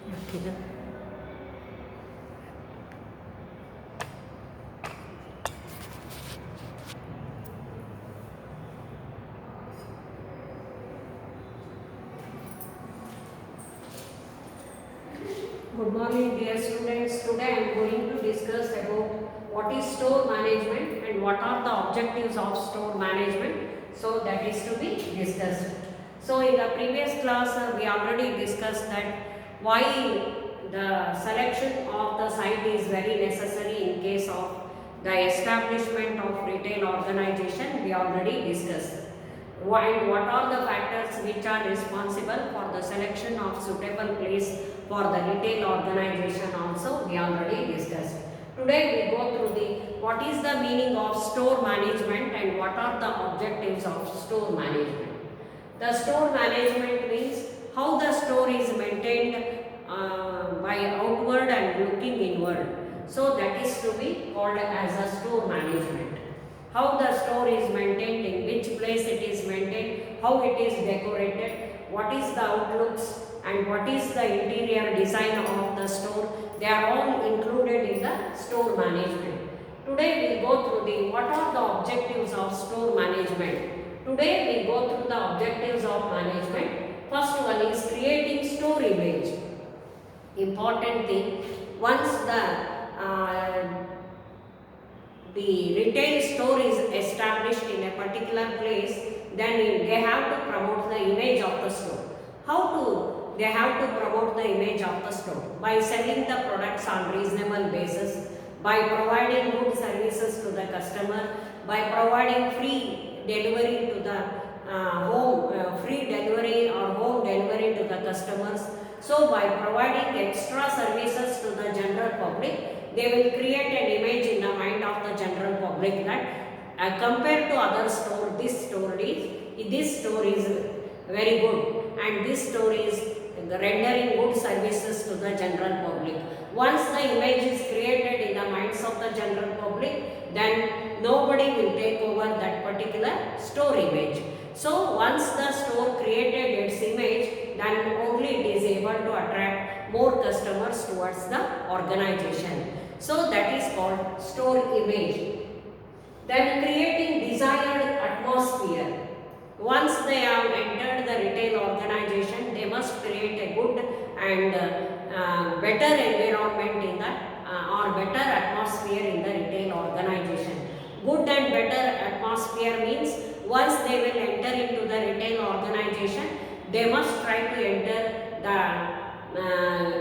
Okay. Good morning, dear students. Today I am going to discuss about what is store management and what are the objectives of store management. So that is to be discussed. So in the previous class we already discussed that why the selection of the site is very necessary in case of the establishment of retail organization. We already discussed. And what are the factors which are responsible for the selection of suitable place for the retail organization also we already discussed. Today we go through the what is the meaning of store management and what are the objectives of store management. The store management means how the store is maintained by outward and looking inward. So that is to be called as a store management. How the store is maintained, in which place it is maintained, how it is decorated, what is the outlooks and what is the interior design of the store. They are all included in the store management. Today we go through the what are the objectives of store management. Today we go through the objectives of management. First one is creating store image. Important thing, once the retail store is established in a particular place, then they have to promote the image of the store. How to they have to promote the image of the store? By selling the products on reasonable basis, by providing good services to the customer, by providing free delivery to the free delivery or home delivery to the customers. So by providing extra services to the general public, they will create an image in the mind of the general public that compared to other store, this store is very good and this store is rendering good services to the general public. Once the image is created in the minds of the general public, then nobody will take over that particular store image. So once the store created its image, then only it is able to attract more customers towards the organization. So that is called store image. Then creating desired atmosphere. Once they have entered the retail organization, they must create a good and better environment in the or better atmosphere in the retail organization. Good and better atmosphere means once they will enter into the retail organization, they must try to enter the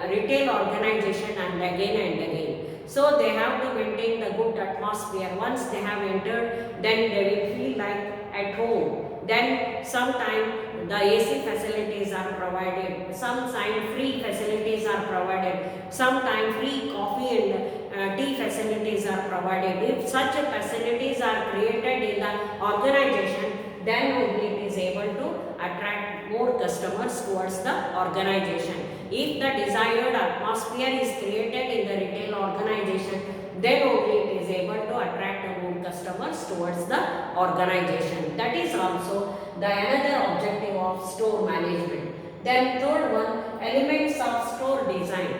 retail organization and again. So they have to maintain the good atmosphere. Once they have entered, then they will feel like at home. Then sometime the AC facilities are provided, sometime free facilities are provided, sometime free coffee and tea facilities are provided. If such facilities are created in the organization, then only it is able to attract more customers towards the organization. If the desired atmosphere is created in the retail organization, then only it is able to attract more customers towards the organization. That is also the another objective of store management. Then third one, elements of store design.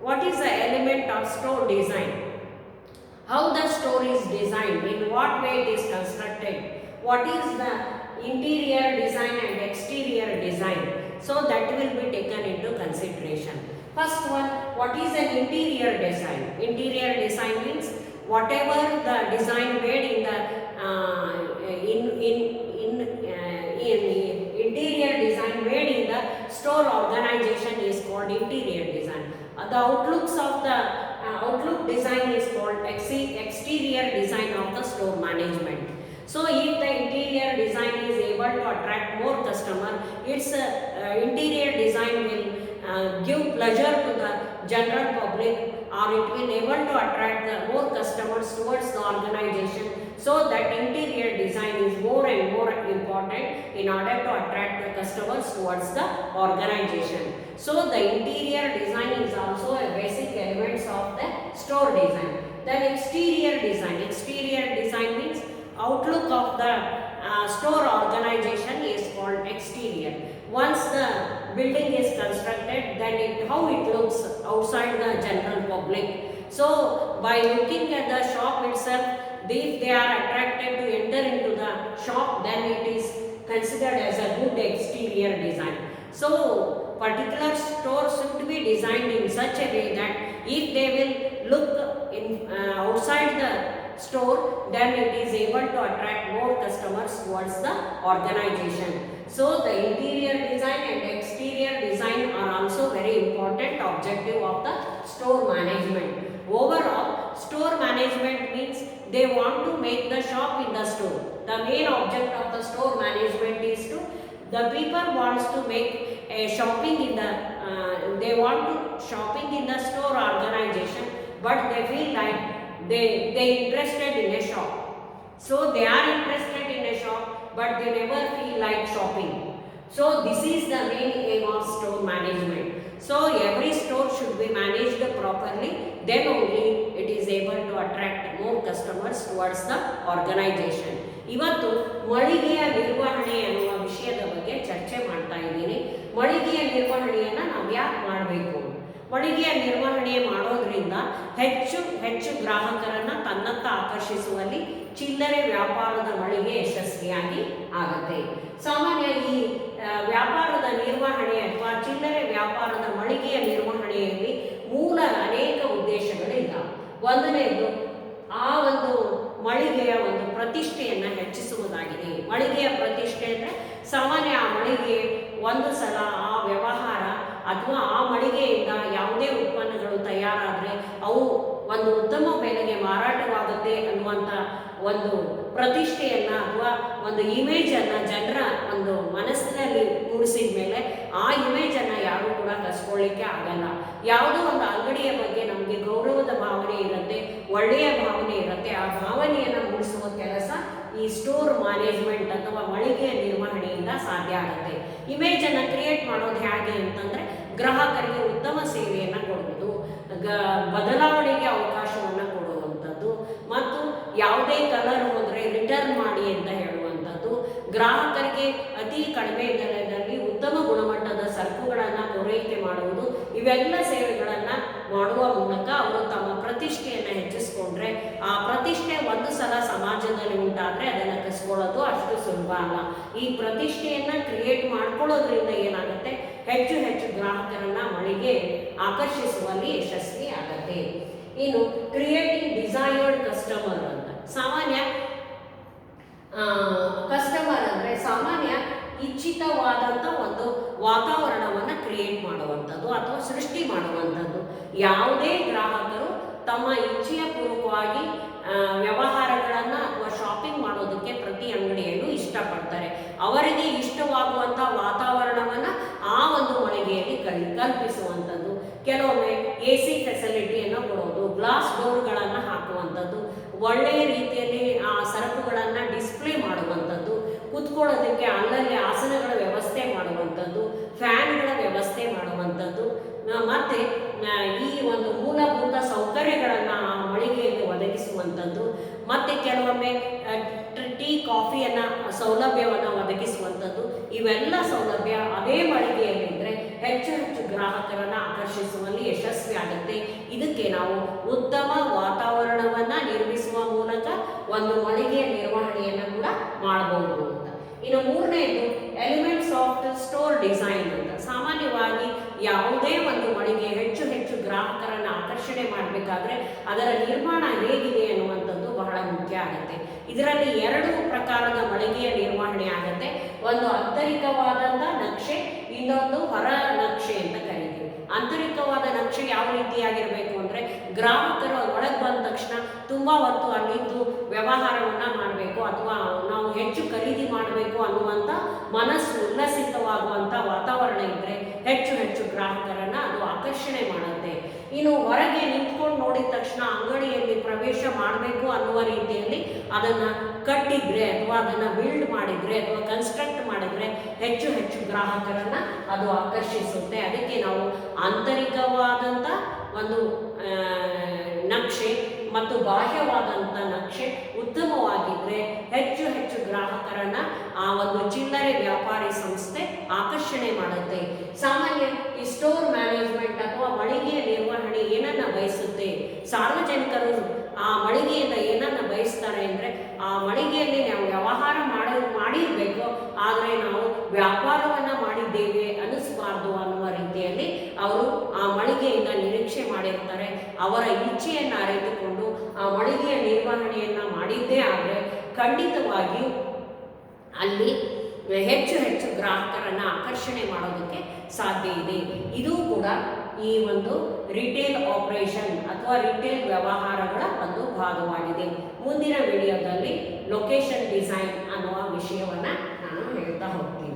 What is the element of store design? How the store is designed, in what way it is constructed, what is the interior design and exterior design. So that will be taken into consideration. First one, what is an interior design? Interior design means whatever the design made in the interior design made in the store organization is called interior design. The outlooks of the outlook design is called exterior design of the store management. So if the interior design is able to attract more customer, its interior design will give pleasure to the general public, or it will able to attract the more customers towards the organization. So that interior design is more and more important in order to attract the customers towards the organization. So the interior design is also a basic elements of the store design. Then exterior design. Exterior design means outlook of the store organization is called exterior. Once the building is constructed, then how it looks outside the general public. So by looking at the shop itself, if they are attracted to enter into the shop, then it is considered as a good exterior design. So particular store should be designed in such a way that if they will look in outside the store, then it is able to attract more customers towards the organization. So the interior design and exterior design are also very important objective of the store management. Overall, store management means they want to make the shop in the store. The main object of the store management is to the people wants to make a shopping in the they want to shopping in the store organization, but they feel like they interested in a shop. So they are interested in a shop, but they never feel like shopping. So this is the main aim of store management. So every store should be managed properly, then only it is able to attract more customers towards the organization. ಇವತ್ತು ಮಳಿಗೆಯ ನಿರ್ವಹಣೆ ಅನ್ನುವ ವಿಷಯದ ಬಗ್ಗೆ ಚರ್ಚೆ ಮಾಡ್ತಾ ಇದ್ದೀನಿ. ಮಳಿಗೆಯ ನಿರ್ವಹಣೆಯನ್ನು ನಾವು ಯಾಕೆ ಮಾಡಬೇಕು? ಮಳಿಗೆಯ ನಿರ್ವಹಣೆ ಮಾಡೋದ್ರಿಂದ ಹೆಚ್ಚು ಗ್ರಾಹಕರನ್ನ ತನ್ನತ್ತ ಆಕರ್ಷಿಸುವಲ್ಲಿ ಚಿಲ್ಲರೆ ವ್ಯಾಪಾರದ ಮಳಿಗೆ ಯಶಸ್ವಿಯಾಗಿ ಆಗುತ್ತೆ. ಸಾಮಾನ್ಯ ಈ ವ್ಯಾಪಾರದ ನಿರ್ವಹಣೆ ಅಥವಾ ಚಿಲ್ಲರೆ ವ್ಯಾಪಾರದ ಮಳಿಗೆಯ ನಿರ್ವಹಣೆಯಲ್ಲಿ ಮೂಲ ಅನೇಕ ಉದ್ದೇಶಗಳಿಲ್ಲ. ಒಂದನೇದು ಆ ಒಂದು ಮಳಿಗೆಯ ಒಂದು ಪ್ರತಿಷ್ಠೆಯನ್ನು ಹೆಚ್ಚಿಸುವುದಾಗಿದೆ. ಮಳಿಗೆಯ ಪ್ರತಿಷ್ಠೆ ಅಂದರೆ ಸಾಮಾನ್ಯ ಆ ಮಳಿಗೆ ಒಂದು ಸಲ ಆ ವ್ಯವಹಾರ ಅಥವಾ ಆ ಮಳಿಗೆಯಿಂದ ಯಾವುದೇ ಉತ್ಪನ್ನಗಳು ತಯಾರಾದರೆ ಅವು ಒಂದು ಉತ್ತಮ ಬೆಲೆಗೆ ಮಾರಾಟವಾಗುತ್ತೆ ಅನ್ನುವಂಥ ಒಂದು ಪ್ರತಿಷ್ಠೆಯನ್ನು ಅಥವಾ ಒಂದು ಇಮೇಜನ್ನು ಜನರ ಒಂದು ಮನಸ್ಸಿನಲ್ಲಿ ಮೂಡಿಸಿದ ಮೇಲೆ ಆ ಇಮೇಜನ್ನು ಯಾರೂ ಕೂಡ ಕಸ್ಕೊಳ್ಳಿಕ್ಕೆ ಆಗಲ್ಲ. ಯಾವುದೋ ಒಂದು ಅಂಗಡಿಯ ಬಗ್ಗೆ ನಮಗೆ ಗೌರವದ ಭಾವನೆ ಇರುತ್ತೆ, ಒಳ್ಳೆಯ ಭಾವನೆ ಇರುತ್ತೆ. ಆ ಭಾವನೆಯನ್ನು ಮೂಡಿಸುವ ಕೆಲಸ ಈ ಸ್ಟೋರ್ ಮ್ಯಾನೇಜ್ಮೆಂಟ್ ಅಥವಾ ಮಳಿಗೆಯ ನಿರ್ವಹಣೆಯಿಂದ ಸಾಧ್ಯ ಆಗುತ್ತೆ. ಇಮೇಜನ್ನು ಕ್ರಿಯೇಟ್ ಮಾಡೋದು ಹೇಗೆ ಅಂತಂದರೆ ಗ್ರಾಹಕರಿಗೆ ಉತ್ತಮ ಸೇವೆಯನ್ನು ಕೊಡುವುದು, ಬದಲಾವಣೆಗೆ ಅವಕಾಶವನ್ನು ಕೊಡುವಂಥದ್ದು, ಮತ್ತು ಯಾವುದೇ ಕಲರ್ ಹೋದರೆ ರಿಟರ್ನ್ ಮಾಡಿ ಅಂತ ಹೇಳುವಂಥದ್ದು, ಗ್ರಾಹಕರಿಗೆ ಅತಿ ಕಡಿಮೆ ದರದಲ್ಲಿ ಉತ್ತಮ ಗುಣಮಟ್ಟದ ಸರಕುಗಳನ್ನು ಪೂರೈಕೆ ಮಾಡುವುದು. ಇವೆಲ್ಲ ಸೇವೆಗಳನ್ನು ಮಾಡುವ ಮೂಲಕ ಅವರು ತಮ್ಮ ಪ್ರತಿಷ್ಠೆಯನ್ನು ಹೆಚ್ಚಿಸ್ಕೊಂಡ್ರೆ, ಆ ಪ್ರತಿಷ್ಠೆ ಒಂದು ಸಲ ಸಮಾಜದಲ್ಲಿ ಉಂಟಾದರೆ ಅದನ್ನು ಕಸ್ಕೊಳ್ಳೋದು ಅಷ್ಟು ಸುಲಭ ಅಲ್ಲ. ಈ ಪ್ರತಿಷ್ಠೆಯನ್ನು ಕ್ರಿಯೇಟ್ ಮಾಡ್ಕೊಳ್ಳೋದ್ರಿಂದ ಏನಾಗುತ್ತೆ, ಹೆಚ್ಚು ಗ್ರಾಹಕರನ್ನ ಮಳಿಗೆ ಆಕರ್ಷಿಸುವಲ್ಲಿ ಯಶಸ್ವಿ ಆಗುತ್ತೆ. ಇನ್ನು ಕ್ರಿಯೇಟಿಂಗ್ ಡಿಸೈರ್ಡ್ ಕಸ್ಟಮರ್ ಅಂತ, ಸಾಮಾನ್ಯ ಕಸ್ಟಮರ್ ಅಂದರೆ ಸಾಮಾನ್ಯ ಇಚ್ಛಿತವಾದಂಥ ಒಂದು ವಾತಾವರಣವನ್ನು ಕ್ರಿಯೇಟ್ ಮಾಡುವಂಥದ್ದು ಅಥವಾ ಸೃಷ್ಟಿ ಮಾಡುವಂಥದ್ದು. ಯಾವುದೇ ಗ್ರಾಹಕರು ತಮ್ಮ ಇಚ್ಛೆಯ ಪೂರ್ವಕವಾಗಿ ವ್ಯವಹಾರಗಳನ್ನು ಅಥವಾ ಶಾಪಿಂಗ್ ಮಾಡೋದಕ್ಕೆ ಪ್ರತಿ ಅಂಗಡಿಯಲ್ಲೂ ಇಷ್ಟಪಡ್ತಾರೆ. ಅವರಿಗೆ ಇಷ್ಟವಾಗುವಂಥ ವಾತಾವರಣವನ್ನು ಆ ಒಂದು ಮಳಿಗೆಯಲ್ಲಿ ಕಲ್ಪಿಸುವಂಥದ್ದು. ಕೆಲವೊಮ್ಮೆ AC ಫೆಸಿಲಿಟಿಯನ್ನು ಕೊಡೋದು, ಗ್ಲಾಸ್ ಡೋರ್ಗಳನ್ನು ಹಾಕುವಂಥದ್ದು, ಒಳ್ಳೆಯ ರೀತಿಯಲ್ಲಿ ಆ ಸರಕುಗಳನ್ನು ಡಿಸ್ಪ್ಲೇ ಮಾಡುವಂಥದ್ದು, ಕುತ್ಕೊಳ್ಳೋದಕ್ಕೆ ಅಲ್ಲಲ್ಲಿ ಆಸನಗಳ ವ್ಯವಸ್ಥೆ ಮಾಡುವಂಥದ್ದು, ಫ್ಯಾನ್ಗಳ ವ್ಯವಸ್ಥೆ ಮಾಡುವಂಥದ್ದು, ಮತ್ತು ಈ ಒಂದು ಮೂಲಭೂತ ಸೌಕರ್ಯಗಳನ್ನು ಆ ಮಳಿಗೆಯಲ್ಲಿ ಒದಗಿಸುವಂಥದ್ದು, ಮತ್ತು ಕೆಲವೊಮ್ಮೆ ಟೀ ಕಾಫಿಯನ್ನು ಸೌಲಭ್ಯವನ್ನು ಒದಗಿಸುವಂಥದ್ದು. ಇವೆಲ್ಲ ಸೌಲಭ್ಯ ಅದೇ ಮಳಿಗೆಯಲ್ಲಿದ್ದರೆ ಹೆಚ್ಚು ಗ್ರಾಹಕರನ್ನು ಆಕರ್ಷಿಸುವಲ್ಲಿ ಯಶಸ್ವಿ ಆಗುತ್ತೆ. ಇದಕ್ಕೆ ನಾವು ಉತ್ತಮ ವಾತಾವರಣವನ್ನು ನಿರ್ಮಿಸುವ ಮೂಲಕ ಒಂದು ಮಳಿಗೆಯ ನಿರ್ವಹಣೆಯನ್ನು ಕೂಡ ಮಾಡಬಹುದು ಅಂತ. ಇನ್ನು ಮೂರನೇದು elements of the store design ಅಂತ. ಸಾಮಾನ್ಯವಾಗಿ ಯಾವುದೇ ಒಂದು ಮಳಿಗೆ ಹೆಚ್ಚು ಗ್ರಾಹಕರನ್ನು ಆಕರ್ಷಣೆ ಮಾಡಬೇಕಾದ್ರೆ ಅದರ ನಿರ್ಮಾಣ ಹೇಗಿದೆ ಅನ್ನುವಂಥದ್ದು ಬಹಳ ಮುಖ್ಯ ಆಗುತ್ತೆ. ಇದರಲ್ಲಿ 2 ಪ್ರಕಾರದ ಮಳಿಗೆಯ ನಿರ್ವಹಣೆ ಆಗುತ್ತೆ. ಒಂದು ಆಂತರಿಕವಾದಂಥ ನಕ್ಷೆ, ಇನ್ನೊಂದು ಹೊರ ನಕ್ಷೆ ಅಂತ ಕರೀತೀವಿ. ಆಂತರಿಕವಾದ ನಕ್ಷೆ ಯಾವ ರೀತಿಯಾಗಿರಬೇಕು ಅಂದರೆ, ಗ್ರಾಹಕರು ಒಳಗೆ ಬಂದ ತಕ್ಷಣ ತುಂಬ ಹೊತ್ತು ಅಲ್ಲಿದ್ದು ವ್ಯವಹಾರವನ್ನು ಮಾಡಬೇಕು ಅಥವಾ ನಾವು ಹೆಚ್ಚು ಖರೀದಿ ಮಾಡಬೇಕು ಅನ್ನುವಂಥ ಮನಸ್ಸು ಉಲ್ಲಸಿತವಾಗುವಂಥ ವಾತಾವರಣ ಇದ್ದರೆ ಹೆಚ್ಚು ಗ್ರಾಹಕರನ್ನು ಅದು ಆಕರ್ಷಣೆ ಮಾಡುತ್ತೆ. ಇನ್ನು ಹೊರಗೆ ನಿಂತ್ಕೊಂಡು ನೋಡಿದ ತಕ್ಷಣ ಅಂಗಡಿಯಲ್ಲಿ ಪ್ರವೇಶ ಮಾಡಬೇಕು ಅನ್ನುವ ರೀತಿಯಲ್ಲಿ ಅದನ್ನು ಕಟ್ಟಿದ್ರೆ ಅಥವಾ ಅದನ್ನು ಬಿಲ್ಡ್ ಮಾಡಿದರೆ ಅಥವಾ ಕನ್ಸ್ಟ್ರಕ್ಟ್ ಮಾಡಿದರೆ ಹೆಚ್ಚು ಗ್ರಾಹಕರನ್ನು ಅದು ಆಕರ್ಷಿಸುತ್ತೆ. ಅದಕ್ಕೆ ನಾವು ಆಂತರಿಕವಾದಂಥ ಒಂದು ನಕ್ಷೆ ಮತ್ತು ಬಾಹ್ಯವಾದಂಥ ನಕ್ಷೆ ಉತ್ತಮವಾಗಿದ್ದರೆ ಹೆಚ್ಚು ಹೆಚ್ಚು ಗ್ರಾಹಕರನ್ನು ಆ ಒಂದು ಚಿಲ್ಲರೆ ವ್ಯಾಪಾರಿ ಸಂಸ್ಥೆ ಆಕರ್ಷಣೆ ಮಾಡುತ್ತೆ. ಸಾಮಾನ್ಯ ಈ ಸ್ಟೋರ್ ಮ್ಯಾನೇಜ್ಮೆಂಟ್ ಅಥವಾ ಮಳಿಗೆಯ ನಿರ್ವಹಣೆ ಏನನ್ನ ಬಯಸುತ್ತೆ? ಸಾರ್ವಜನಿಕರು ಆ ಮಳಿಗೆಯಿಂದ ಏನನ್ನ ಬಯಸ್ತಾರೆ ಅಂದರೆ ಆ ಮಳಿಗೆಯಲ್ಲಿ ನಾವು ವ್ಯವಹಾರ ಮಾಡಿರಬೇಕು, ಆದರೆ ನಾವು ವ್ಯಾಪಾರವನ್ನು ಮಾಡಿದ್ದೇವೆ ಅನ್ನಿಸ್ಬಾರ್ದು ಅನ್ನುವ ರೀತಿಯಲ್ಲಿ ಅವರು ಆ ಮಳಿಗೆಯಿಂದ ನಿರೀಕ್ಷೆ ಮಾಡಿರ್ತಾರೆ. ಅವರ ಇಚ್ಛೆಯನ್ನು ಅರಿತುಕೊಂಡು ಆ ಮಳಿಗೆಯ ನಿರ್ವಹಣೆಯನ್ನು ಮಾಡಿದ್ದೇ ಆದರೆ ಖಂಡಿತವಾಗಿಯೂ ಅಲ್ಲಿ ಹೆಚ್ಚು ಹೆಚ್ಚು ಗ್ರಾಹಕರನ್ನು ಆಕರ್ಷಣೆ ಮಾಡೋದಕ್ಕೆ ಸಾಧ್ಯ ಇದೆ. ಇದು ಕೂಡ ಈ ಒಂದು ರಿಟೇಲ್ ಆಪರೇಷನ್ ಅಥವಾ ರಿಟೇಲ್ ವ್ಯವಹಾರಗಳ ಒಂದು ಭಾಗವಾಗಿದೆ. ಮುಂದಿನ ವಿಡಿಯೋದಲ್ಲಿ ಲೊಕೇಶನ್ ಡಿಸೈನ್ ಅನ್ನುವ ವಿಷಯವನ್ನು ನಾನು ಹೇಳ್ತಾ ಹೋಗ್ತೀನಿ.